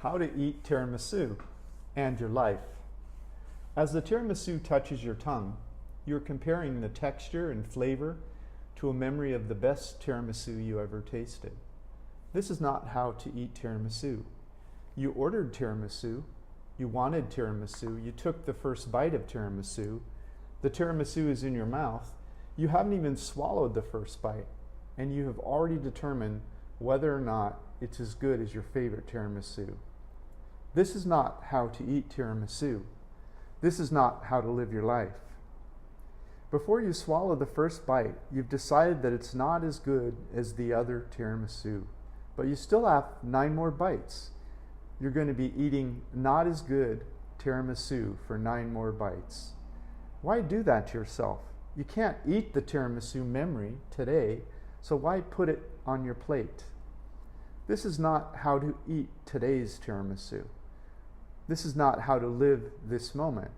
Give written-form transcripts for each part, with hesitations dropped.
How to eat tiramisu and your life. As the tiramisu touches your tongue, you're comparing the texture and flavor to a memory of the best tiramisu you ever tasted. This is not how to eat tiramisu. You ordered tiramisu, you wanted tiramisu, you took the first bite of tiramisu, the tiramisu is in your mouth, you haven't even swallowed the first bite, and you have already determined whether or not it's as good as your favorite tiramisu. This is not how to eat tiramisu. This is not how to live your life. Before you swallow the first bite, you've decided that it's not as good as the other tiramisu, but you still have 9 more bites. You're going to be eating not as good tiramisu for 9 more bites. Why do that to yourself? You can't eat the tiramisu memory today, so why put it on your plate? This is not how to eat today's tiramisu. This is not how to live this moment.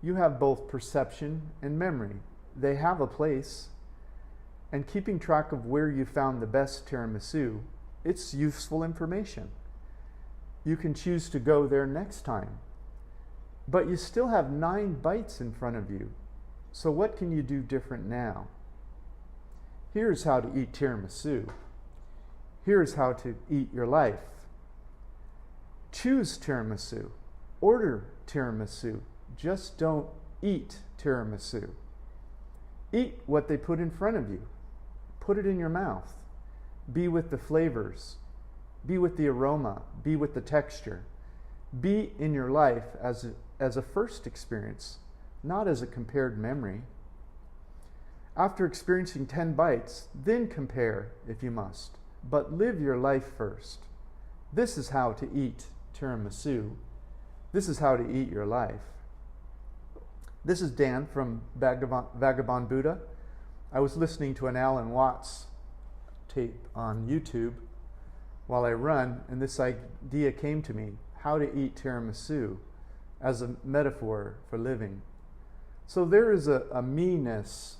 You have both perception and memory. They have a place, and keeping track of where you found the best tiramisu, it's useful information. You can choose to go there next time. But you still have 9 bites in front of you. So what can you do different now? Here's how to eat tiramisu. Here's how to eat your life. Choose tiramisu. Order tiramisu. Just don't eat tiramisu. Eat what they put in front of you. Put it in your mouth. Be with the flavors. Be with the aroma. Be with the texture. Be in your life as a first experience, not as a compared memory. After experiencing 10 bites, then compare if you must, but live your life first. This is how to eat tiramisu. This is how to eat your life. This is Dan from Vagabond Buddha. I was listening to an Alan Watts tape on YouTube while I run, and this idea came to me, how to eat tiramisu as a metaphor for living. So there is a me-ness,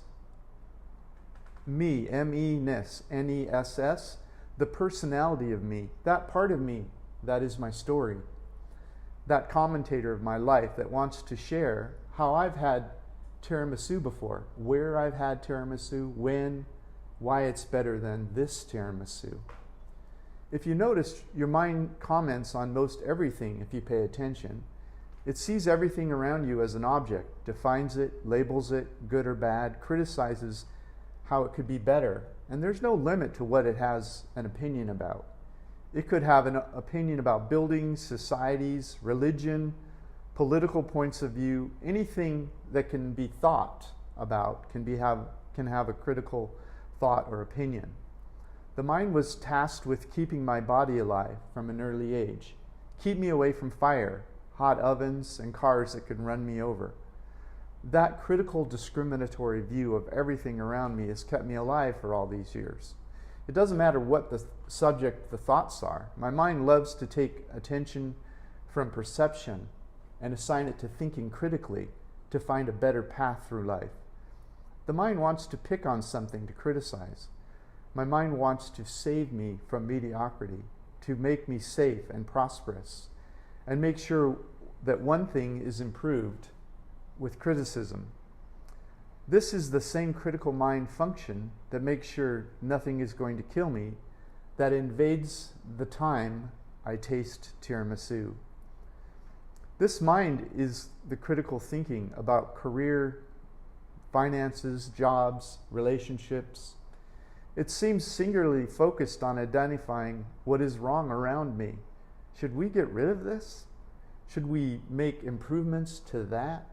me, M-E-ness, N-E-S-S, the personality of me, that part of me that is my story, that commentator of my life that wants to share how I've had tiramisu before, where I've had tiramisu, when, why it's better than this tiramisu. If you notice, your mind comments on most everything if you pay attention. It sees everything around you as an object, defines it, labels it, good or bad, criticizes how it could be better, and there's no limit to what it has an opinion about. It could have an opinion about buildings, societies, religion, political points of view. Anything that can be thought about can have a critical thought or opinion. The mind was tasked with keeping my body alive from an early age. Keep me away from fire, hot ovens, and cars that could run me over. That critical discriminatory view of everything around me has kept me alive for all these years. It doesn't matter what the subject, the thoughts are. My mind loves to take attention from perception and assign it to thinking critically to find a better path through life. The mind wants to pick on something to criticize. My mind wants to save me from mediocrity, to make me safe and prosperous, and make sure that one thing is improved with criticism. This is the same critical mind function that makes sure nothing is going to kill me, that invades the time I taste tiramisu. This mind is the critical thinking about career, finances, jobs, relationships. It seems singularly focused on identifying what is wrong around me. Should we get rid of this? Should we make improvements to that?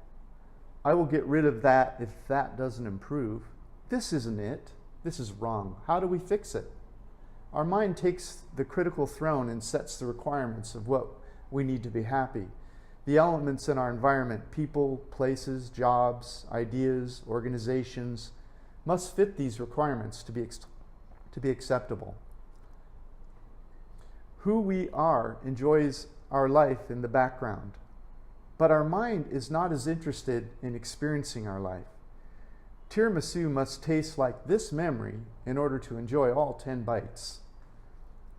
I will get rid of that if that doesn't improve. This isn't it. This is wrong. How do we fix it? Our mind takes the critical throne and sets the requirements of what we need to be happy. The elements in our environment, people, places, jobs, ideas, organizations, must fit these requirements to be acceptable. Who we are enjoys our life in the background, but our mind is not as interested in experiencing our life. Tiramisu must taste like this memory in order to enjoy all 10 bites.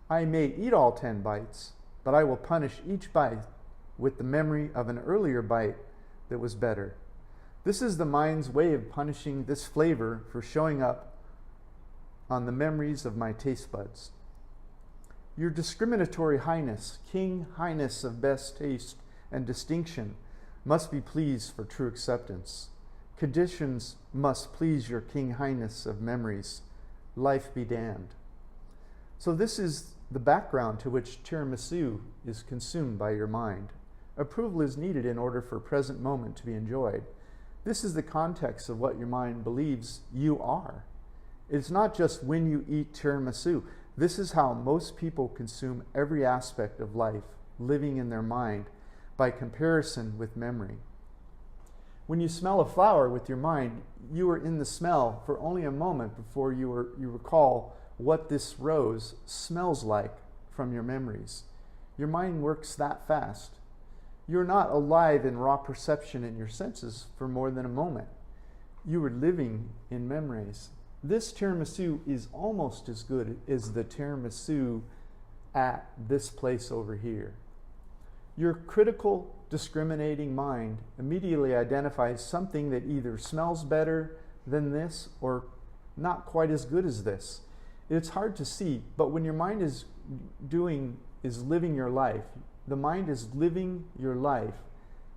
I may eat all 10 bites, but I will punish each bite with the memory of an earlier bite that was better. This is the mind's way of punishing this flavor for showing up on the memories of my taste buds. Your discriminatory highness, king highness of best taste and distinction, must be pleased for true acceptance. Conditions must please your king highness of memories. Life be damned. So this is the background to which tiramisu is consumed by your mind. Approval is needed in order for present moment to be enjoyed. This is the context of what your mind believes you are. It's not just when you eat tiramisu. This is how most people consume every aspect of life, living in their mind by comparison with memory. When you smell a flower with your mind, you are in the smell for only a moment before you recall what this rose smells like from your memories. Your mind works that fast. You're not alive in raw perception in your senses for more than a moment. You are living in memories. This tiramisu is almost as good as the tiramisu at this place over here. Your critical, discriminating mind immediately identifies something that either smells better than this or not quite as good as this. It's hard to see, but when your mind is living your life, the mind is living your life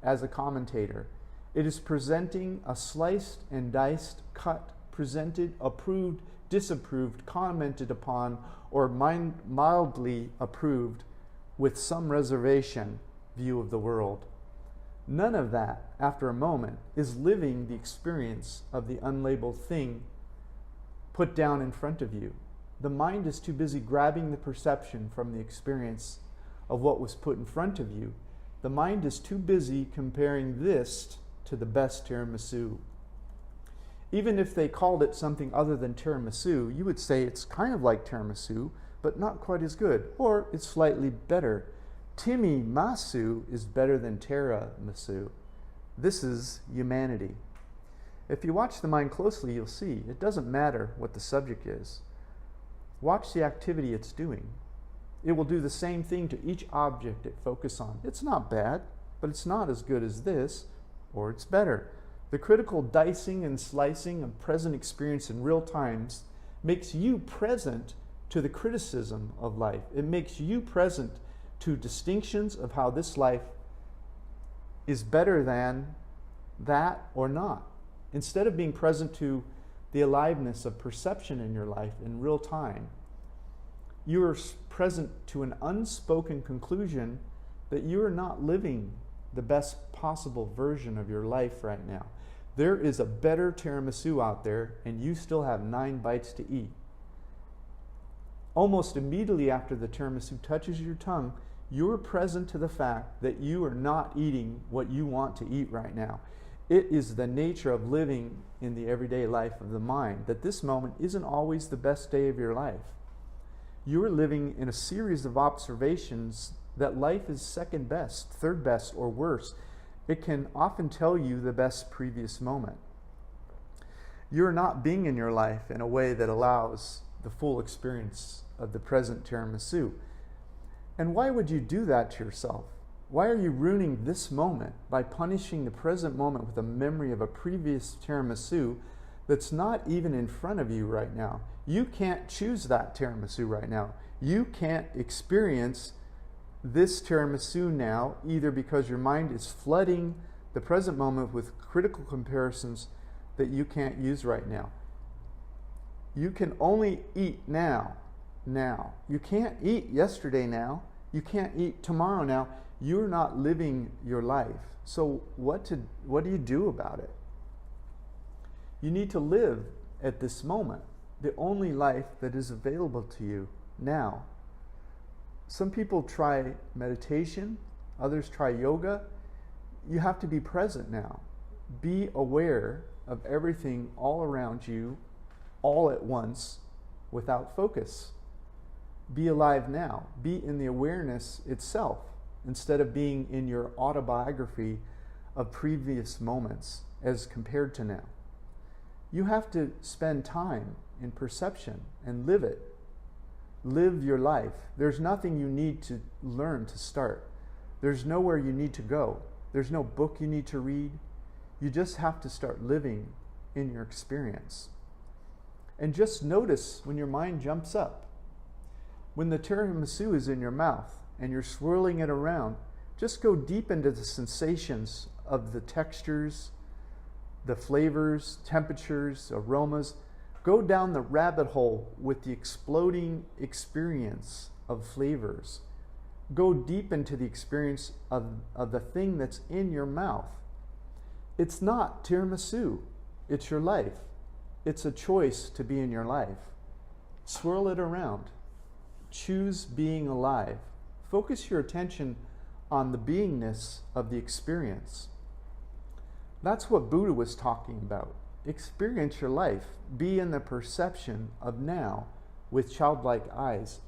as a commentator. It is presenting a sliced and diced, cut, presented, approved, disapproved, commented upon, or mildly approved with some reservation view of the world. None of that, after a moment, is living the experience of the unlabeled thing put down in front of you. The mind is too busy grabbing the perception from the experience of what was put in front of you. The mind is too busy comparing this to the best tiramisu. Even if they called it something other than tiramisu, you would say it's kind of like tiramisu, but not quite as good, or it's slightly better. Timimasu is better than tiramisu. This is humanity. If you watch the mind closely, you'll see it doesn't matter what the subject is. Watch the activity it's doing. It will do the same thing to each object it focuses on. It's not bad, but it's not as good as this, or it's better. The critical dicing and slicing of present experience in real times makes you present to the criticism of life. It makes you present to distinctions of how this life is better than that or not. Instead of being present to the aliveness of perception in your life in real time, you are present to an unspoken conclusion that you are not living the best possible version of your life right now. There is a better tiramisu out there, and you still have 9 bites to eat. Almost immediately after the tiramisu touches your tongue, you're present to the fact that you are not eating what you want to eat right now. It is the nature of living in the everyday life of the mind that this moment isn't always the best day of your life. You are living in a series of observations that life is second best, third best, or worse. It can often tell you the best previous moment. You're not being in your life in a way that allows the full experience of the present tiramisu. And why would you do that to yourself? Why are you ruining this moment by punishing the present moment with a memory of a previous tiramisu that's not even in front of you right now? You can't choose that tiramisu right now. You can't experience this tiramisu now, either because your mind is flooding the present moment with critical comparisons that you can't use right now. You can only eat now. You can't eat yesterday now. You can't eat tomorrow now. You're not living your life. So what do you do about it? You need to live at this moment, the only life that is available to you now. Some people try meditation, others try yoga. You have to be present now. Be aware of everything all around you, all at once, without focus. Be alive now. Be in the awareness itself, instead of being in your autobiography of previous moments as compared to now. You have to spend time in perception and live it. Live your life. There's nothing you need to learn to start. There's nowhere you need to go. There's no book you need to read. You just have to start living in your experience. And just notice when your mind jumps up. When the tiramisu is in your mouth and you're swirling it around, just go deep into the sensations of the textures, the flavors, temperatures, aromas. Go down the rabbit hole with the exploding experience of flavors. Go deep into the experience of the thing that's in your mouth. It's not tiramisu. It's your life. It's a choice to be in your life. Swirl it around. Choose being alive. Focus your attention on the beingness of the experience. That's what Buddha was talking about. Experience your life. Be in the perception of now with childlike eyes.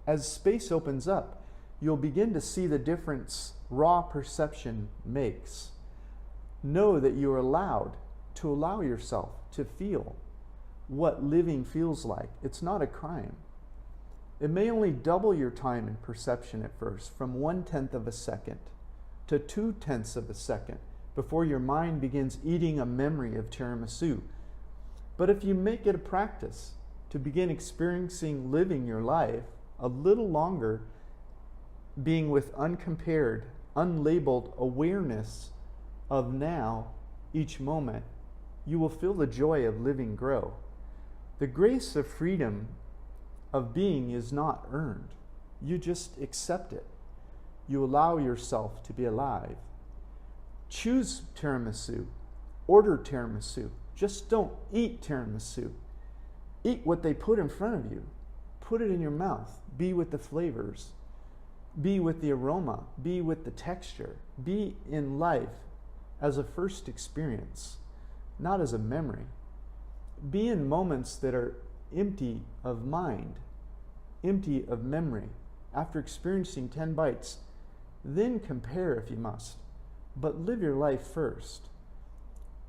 As space opens up, you'll begin to see the difference raw perception makes. Know that you are allowed to allow yourself to feel what living feels like. It's not a crime. It may only double your time in perception at first, from 1/10 of a second to 2/10 of a second, before your mind begins eating a memory of tiramisu. But if you make it a practice to begin experiencing living your life a little longer, being with uncompared, unlabeled awareness of now, each moment, you will feel the joy of living grow. The grace of freedom of being is not earned. You just accept it. You allow yourself to be alive. Choose tiramisu. Order tiramisu. Just don't eat tiramisu. Eat what they put in front of you. Put it in your mouth. Be with the flavors. Be with the aroma. Be with the texture. Be in life as a first experience, not as a memory. Be in moments that are empty of mind, empty of memory. After experiencing 10 bites, then compare if you must, but live your life first.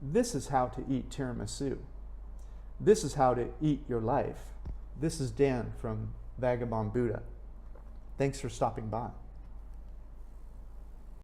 This is how to eat tiramisu. This is how to eat your life. This is Dan from Vagabond Buddha. Thanks for stopping by.